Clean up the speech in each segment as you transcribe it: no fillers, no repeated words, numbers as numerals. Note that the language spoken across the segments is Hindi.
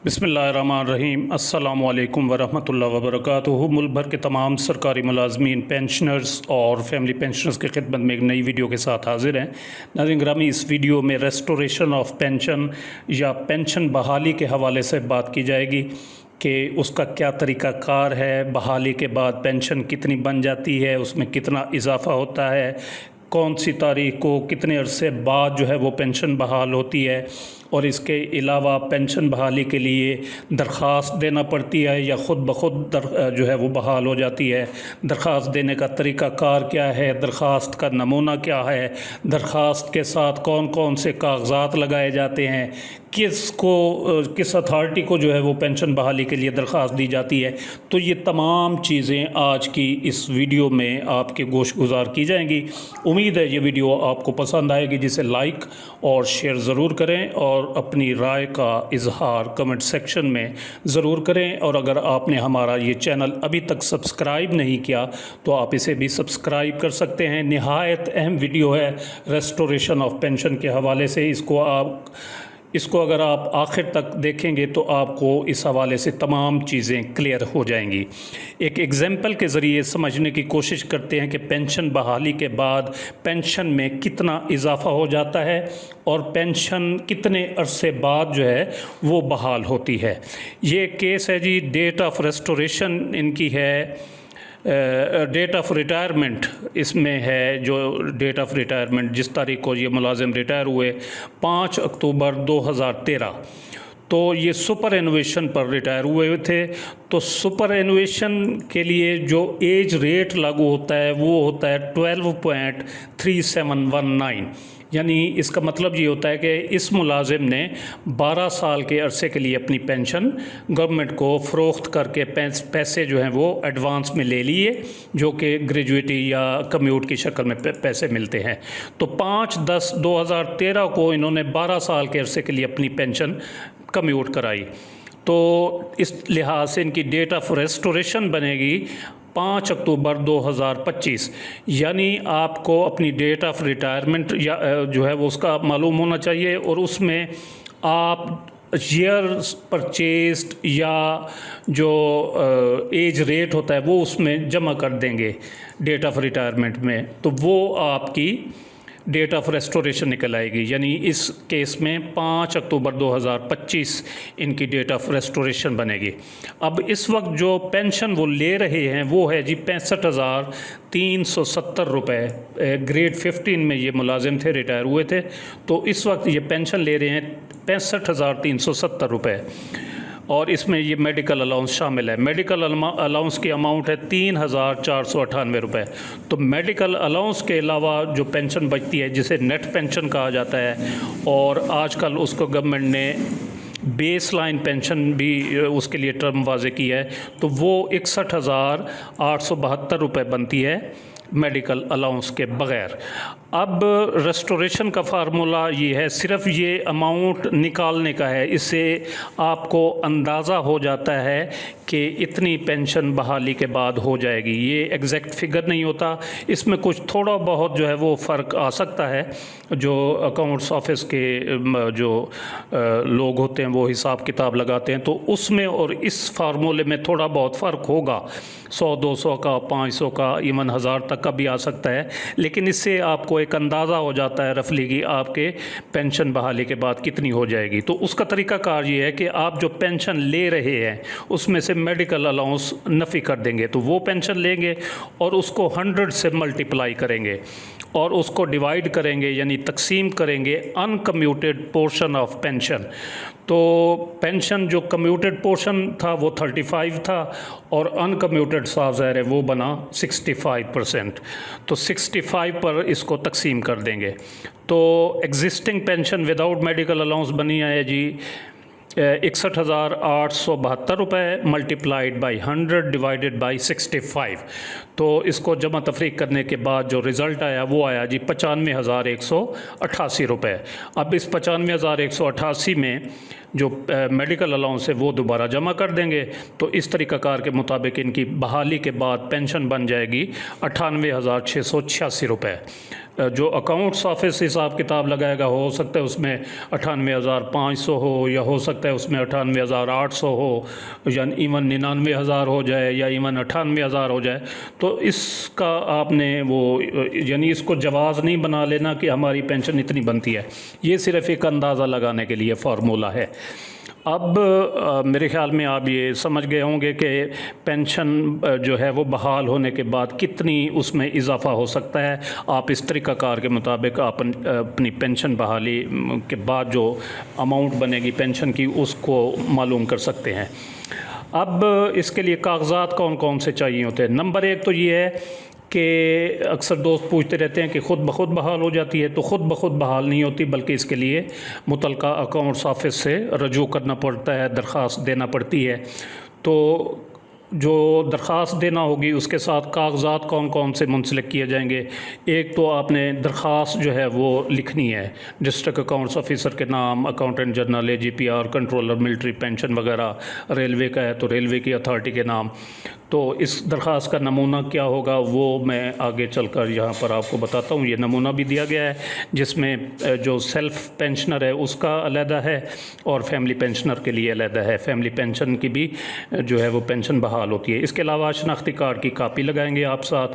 बिस्मिल्लाहिर्रहमानिर्रहीम अस्सलामुअलैकुम वरहमतुल्लाहि वबरकातुहू। मुल्क भर के तमाम सरकारी मुलाजमीन, पेंशनर्स और फैमिली पेंशनर्स की खिदमत में एक नई वीडियो के साथ हाजिर हैं। नाज़रीन ग्रामी, इस वीडियो में रेस्टोरेशन ऑफ पेंशन या पेंशन बहाली के हवाले से बात की जाएगी कि उसका क्या तरीक़ाकार है, बहाली के बाद पेंशन कितनी बन जाती है, उसमें कितना इजाफ़ा होता है, कौन सी तारीख को कितने अरसे बाद जो है वो पेंशन बहाल होती है, और इसके अलावा पेंशन बहाली के लिए दरख्वास्त देना पड़ती है या ख़ुद ब खुद जो है वो बहाल हो जाती है। दरख्वास्त देने का तरीक़ाकार क्या है, दरख्वास्त का नमूना क्या है, दरख्वास्त के साथ कौन कौन से कागज़ात लगाए जाते हैं, किस अथॉरिटी को जो है वो पेंशन बहाली के लिए दरख्वास्त दी जाती है। तो ये तमाम चीज़ें आज की इस वीडियो में आपके गोश गुजार की जाएंगी। उम्मीद है ये वीडियो आपको पसंद आएगी, जिसे लाइक और शेयर ज़रूर करें और अपनी राय का इजहार कमेंट सेक्शन में ज़रूर करें। और अगर आपने हमारा ये चैनल अभी तक सब्सक्राइब नहीं किया तो आप इसे भी सब्सक्राइब कर सकते हैं। निहायत अहम वीडियो है रेस्टोरेशन ऑफ पेंशन के हवाले से। इसको अगर आप आखिर तक देखेंगे तो आपको इस हवाले से तमाम चीज़ें क्लियर हो जाएंगी। एक एग्ज़ाम्पल के ज़रिए समझने की कोशिश करते हैं कि पेंशन बहाली के बाद पेंशन में कितना इजाफ़ा हो जाता है और पेंशन कितने अरसे बाद जो है वो बहाल होती है। ये केस है जी, डेट ऑफ रेस्टोरेशन इनकी है, डेट ऑफ रिटायरमेंट इसमें है। जो डेट ऑफ रिटायरमेंट जिस तारीख को ये मुलाजिम रिटायर हुए 5 अक्टूबर 2013, तो ये सुपर एनुएशन पर रिटायर हुए थे। तो सुपर एनुएशन के लिए जो एज रेट लागू होता है वो होता है 12.3719। यानी इसका मतलब ये होता है कि इस मुलाजिम ने 12 साल के अरसे के लिए अपनी पेंशन गवर्नमेंट को फ़रोख्त करके पैसे जो हैं वो एडवांस में ले लिए, जो कि ग्रेजुएटी या कम्यूट की शक्ल में पैसे मिलते हैं। तो 5/10/2013 को इन्होंने 12 साल के अरसे के लिए अपनी पेंशन कम्यूट कराई। तो इस लिहाज से इनकी डेट ऑफ रेस्टोरेशन बनेगी 5 अक्टूबर 2025। यानी आपको अपनी डेट ऑफ रिटायरमेंट या जो है वो उसका मालूम होना चाहिए, और उसमें आप शेयर्स परचेस्ड या जो एज रेट होता है वो उसमें जमा कर देंगे डेट ऑफ रिटायरमेंट में, तो वो आपकी डेट ऑफ रेस्टोरेशन निकल आएगी। यानी इस केस में 5 अक्टूबर 2025 इनकी डेट ऑफ रेस्टोरेशन बनेगी। अब इस वक्त जो पेंशन वो ले रहे हैं वो है जी 65,370 रुपये। ग्रेड 15 में ये मुलाजिम थे, रिटायर हुए थे, तो इस वक्त ये पेंशन ले रहे हैं 65,370 रुपये, और इसमें ये मेडिकल अलाउंस शामिल है। मेडिकल अलाउंस की अमाउंट है 3,498 रुपये। तो मेडिकल अलाउंस के अलावा जो पेंशन बचती है, जिसे नेट पेंशन कहा जाता है, और आजकल उसको गवर्नमेंट ने बेस लाइन पेंशन भी उसके लिए टर्म वाज़े की है, तो वो 61,872 रुपये बनती है मेडिकल अलाउंस के बग़ैर। अब रेस्टोरेशन का फार्मूला ये है, सिर्फ ये अमाउंट निकालने का है। इससे आपको अंदाज़ा हो जाता है कि इतनी पेंशन बहाली के बाद हो जाएगी। ये एग्जैक्ट फिगर नहीं होता, इसमें कुछ थोड़ा बहुत जो है वो फ़र्क आ सकता है। जो अकाउंट्स ऑफिस के जो लोग होते हैं वो हिसाब किताब लगाते हैं, तो उसमें और इस फार्मूले में थोड़ा बहुत फ़र्क होगा। 100-200 का, 500 का, इवन 1000 तक का भी आ सकता है। लेकिन इससे आपको एक अंदाज़ा हो जाता है रफली कि आपके पेंशन बहाली के बाद कितनी हो जाएगी। तो उसका तरीक़ाकार ये है कि आप जो पेंशन ले रहे हैं उसमें से मेडिकल अलाउंस नफ़ी कर देंगे, तो वो पेंशन लेंगे और उसको 100 से मल्टीप्लाई करेंगे और उसको डिवाइड करेंगे, यानी तकसीम करेंगे अनकम्यूटेड पोर्शन ऑफ पेंशन। तो पेंशन जो कम्यूटेड पोर्शन था वो 35 था, और अनकम्यूटेड साफ ज़ाहिर है वो बना 65%। तो 65 पर इसको तकसीम कर देंगे। तो existing pension without medical allowance बनी है जी 61,872 रुपये मल्टीप्लाइड बाई 100 डिवाइडेड बाई 65। तो इसको जमा तफरीक करने के बाद जो रिज़ल्ट आया वो आया जी 95,188 रुपये। अब इस 95,188 में जो मेडिकल अलाउंस है वो दोबारा जमा कर देंगे। तो इस तरीक़ाकार के मुताबिक इनकी बहाली के बाद पेंशन बन जाएगी 98,686 रुपये। जो अकाउंट्स ऑफिस हिसाब किताब लगाएगा हो सकता है उसमें 98,500 हो, या हो सकता है उसमें 98,800 हो, या इवन 99,000 हो जाए, या इवन 98,000 हो जाए। तो इसका आपने वो यानी इसको जवाज़ नहीं बना लेना कि हमारी पेंशन इतनी बनती है। ये सिर्फ़ एक अंदाज़ा लगाने के लिए फ़ॉर्मूला है। अब मेरे ख़्याल में आप ये समझ गए होंगे कि पेंशन जो है वो बहाल होने के बाद कितनी उसमें इजाफ़ा हो सकता है। आप इस तरीक़ाकार के मुताबिक अपनी पेंशन बहाली के बाद जो अमाउंट बनेगी पेंशन की उसको मालूम कर सकते हैं। अब इसके लिए कागज़ात कौन कौन से चाहिए होते हैं। नंबर एक तो ये है कि अक्सर दोस्त पूछते रहते हैं कि ख़ुद ब खुद बहाल हो जाती है। तो ख़ुद ब खुद बहाल नहीं होती, बल्कि इसके लिए मुतलका अकाउंट्स ऑफिस से रजू करना पड़ता है, दरख्वास्त देना पड़ती है। तो जो दरख्वास्त देना होगी उसके साथ कागज़ात कौन कौन से मुंसलिक किए जाएंगे। एक तो आपने दरख्वास्त जो है वो लिखनी है, डिस्ट्रिक्ट अकाउंट्स ऑफिसर के नाम, accountant general, AGPR, controller military pension वगैरह, रेलवे का है तो रेलवे की अथॉरिटी के नाम। तो इस दरख्वास्त का नमूना क्या होगा वो मैं आगे चलकर यहाँ पर आपको बताता हूँ। ये नमूना भी दिया गया है जिसमें जो सेल्फ़ पेंशनर है उसका अलहदा है और फैमिली पेंशनर के लिए अलहदा है। फैमिली पेंशन की भी जो है वो पेंशन बहाल होती है। इसके अलावा शनाख्ती कार्ड की कापी लगाएंगे आप साथ,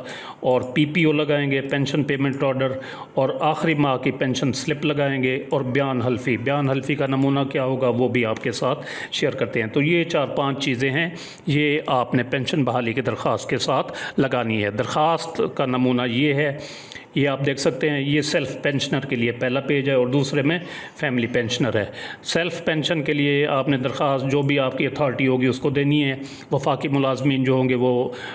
और PPO लगाएंगे, पेंशन पेमेंट ऑर्डर, और आखिरी माह की पेंशन स्लिप लगाएंगे, और बयान हल्फी का नमूना क्या होगा वो भी आपके साथ शेयर करते हैं। तो ये 4-5 चीज़ें हैं, ये आपने पेंशन बहाली की दरख्वास्त के साथ लगानी है। दरख्वास्त का नमूना ये है, ये आप देख सकते हैं। ये सेल्फ़ पेंशनर के लिए पहला पेज है और दूसरे में फैमिली पेंशनर है। सेल्फ़ पेंशन के लिए आपने दरख्वास्त जो भी आपकी अथॉरिटी होगी उसको देनी है। वफाकी मुलाजमीन जो होंगे वो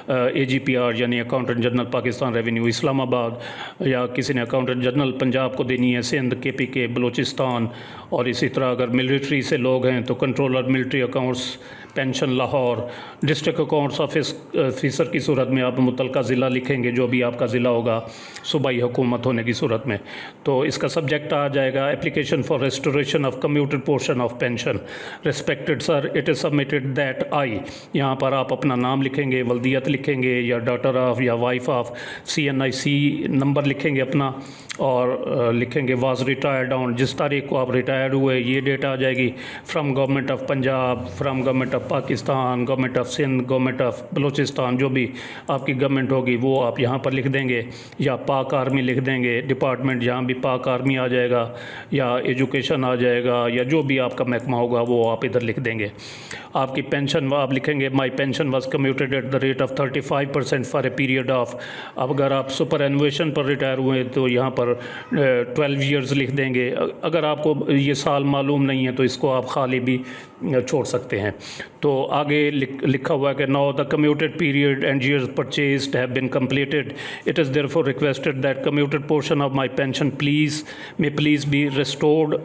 AGPR यानी accountant general Pakistan revenue Islamabad, या किसी ने अकाउंटेंट जनरल पंजाब को देनी है, सिंध, KPK, बलूचिस्तान। और इसी तरह अगर मिलिट्री से लोग हैं तो controller military accounts pension Lahore. District accounts officer की सूरत में आप मुतलका ज़िला लिखेंगे, जो भी आपका ज़िला होगा सूबाई हुकूमत होने की सूरत में। तो इसका सब्जेक्ट आ जाएगा application for restoration of commuted portion of pension. Respected sir, it is submitted that I. यहाँ पर आप अपना नाम लिखेंगे, वल्दियत लिखेंगे, या डॉटर ऑफ या वाइफ ऑफ, CNIC नंबर लिखेंगे अपना, और लिखेंगे वाज रिटायर्ड ऑन, जिस तारीख को आप रिटायर्ड हुए ये डेट आ जाएगी। From government of Punjab, from government of Pakistan, government of Sindh, government of Balochistan, जो भी आपकी गवर्नमेंट होगी वो आप यहाँ पर लिख देंगे, या पाक आर्मी लिख देंगे, डिपार्टमेंट जहाँ भी पाक आर्मी आ जाएगा, या एजुकेशन आ जाएगा, या जो भी आपका महकमा होगा वो आप इधर लिख देंगे। आपकी पेंशन आप लिखेंगे my pension was commuted at the rate of 35% for a period of. अब अगर आप सुपर एनुएशन पर रिटायर हुए तो यहाँ पर 12 ईयर्स लिख देंगे। अगर आपको ये साल मालूम नहीं है तो इसको आप खाली भी छोड़ सकते हैं। तो आगे लिखा हुआ है कि now the commuted period and years purchased have been completed, it is therefore requested that commuted portion of my pension please be restored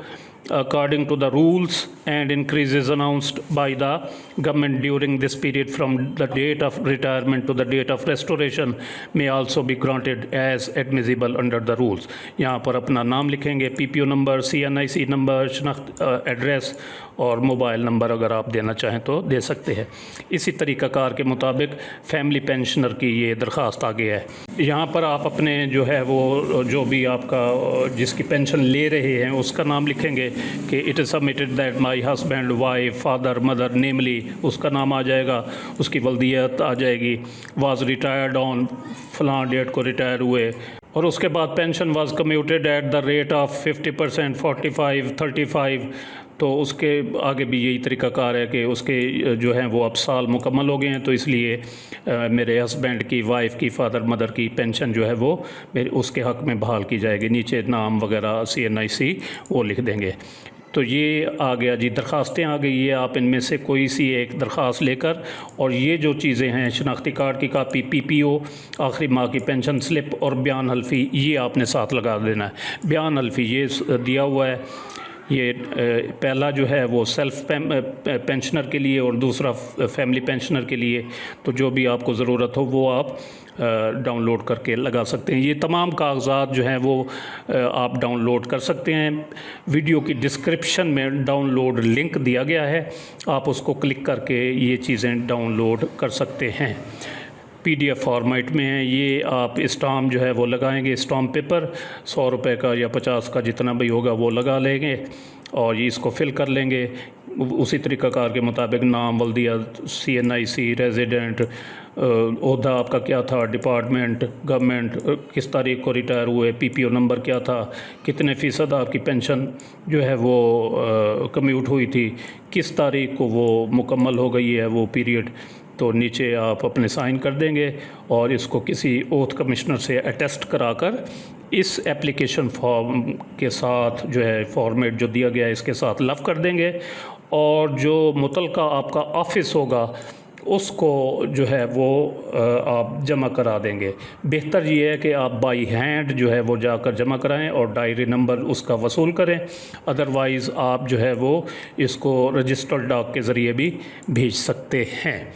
according to the rules and increases announced by the government during this period from the date of retirement to the date of restoration may also be granted as admissible under the rules। यहाँ पर अपना नाम लिखेंगे, PPO नंबर, CNIC नंबर, शनाख्त एड्रेस और मोबाइल नंबर अगर आप देना चाहें तो दे सकते हैं। इसी तरीक़ाकार के मुताबिक फैमिली पेंशनर की ये दरख्वास्त आगे है। यहाँ पर आप अपने जो है वो जो भी आपका जिसकी पेंशन ले रहे हैं उसका नाम लिखेंगे कि it is submitted that my husband, wife, father, mother namely, उसका नाम आ जाएगा, उसकी वल्दियत आ जाएगी, वाज रिटायर्ड ऑन फलां डेट को रिटायर हुए। और उसके बाद pension was commuted at the rate of 50%, 45, 35। तो उसके आगे भी यही तरीक़ाकार है कि उसके जो हैं वो अब साल मुकम्मल हो गए हैं, तो इसलिए मेरे हस्बैंड की, वाइफ की, फादर मदर की पेंशन जो है वो मेरे उसके हक़ में बहाल की जाएगी। नीचे नाम वगैरह CNIC वो लिख देंगे। तो ये आ गया जी, दरख्वास्तें आ गई है। आप इनमें से कोई सी एक दरख्वास्त लेकर, और ये जो चीज़ें हैं शनाख्ती कार्ड की कापी, PPO, आखिरी माह की पेंशन स्लिप और बयान हल्फी, ये आपने साथ लगा देना है। बयान हल्फी ये दिया हुआ है, ये पहला जो है वो सेल्फ़ पेंशनर के लिए और दूसरा फैमिली पेंशनर के लिए। तो जो भी आपको ज़रूरत हो वो आप डाउनलोड करके लगा सकते हैं। ये तमाम कागज़ात जो हैं वो आप डाउनलोड कर सकते हैं। वीडियो की डिस्क्रिप्शन में डाउनलोड लिंक दिया गया है, आप उसको क्लिक करके ये चीज़ें डाउनलोड कर सकते हैं। PDF फॉर्मेट में है। ये आप स्टाम्प जो है वो लगाएंगे, स्टाम्प पेपर 100 रुपये का या 50 का जितना भी होगा वो लगा लेंगे और ये इसको फिल कर लेंगे उसी तरीक़ाकार के मुताबिक, नाम, वल्दिया, CNIC, रेजिडेंट, ओहदा आपका क्या था, डिपार्टमेंट, गवर्नमेंट, किस तारीख को रिटायर हुए, PPO नंबर क्या था, कितने फ़ीसद आपकी पेंशन जो है वो कम्यूट हुई थी, किस तारीख को वो मुकम्मल हो गई है वो पीरियड। तो नीचे आप अपने साइन कर देंगे और इसको किसी ओथ कमिश्नर से अटेस्ट कराकर इस एप्लीकेशन फॉर्म के साथ जो है फॉर्मेट जो दिया गया है इसके साथ लव कर देंगे और जो मुतलका आपका ऑफ़िस होगा उसको जो है वो आप जमा करा देंगे। बेहतर ये है कि आप बाई हैंड जो है वो जाकर जमा कराएं और डायरी नंबर उसका वसूल करें, अदरवाइज़ आप जो है वो इसको रजिस्टर्ड डाक के ज़रिए भी भेज सकते हैं।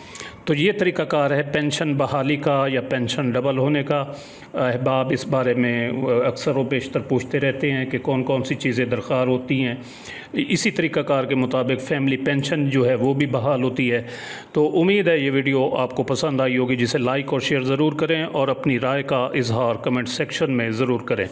तो ये तरीक़ाकार है पेंशन बहाली का या पेंशन डबल होने का। अहबाब इस बारे में अक्सर व बेशतर पूछते रहते हैं कि कौन कौन सी चीज़ें दरकार होती हैं। इसी तरीक़ाकार के मुताबिक फ़ैमिली पेंशन जो है वो भी बहाल होती है। तो उम्मीद है ये वीडियो आपको पसंद आई होगी, जिसे लाइक और शेयर ज़रूर करें और अपनी राय का इजहार कमेंट सेक्शन में ज़रूर करें।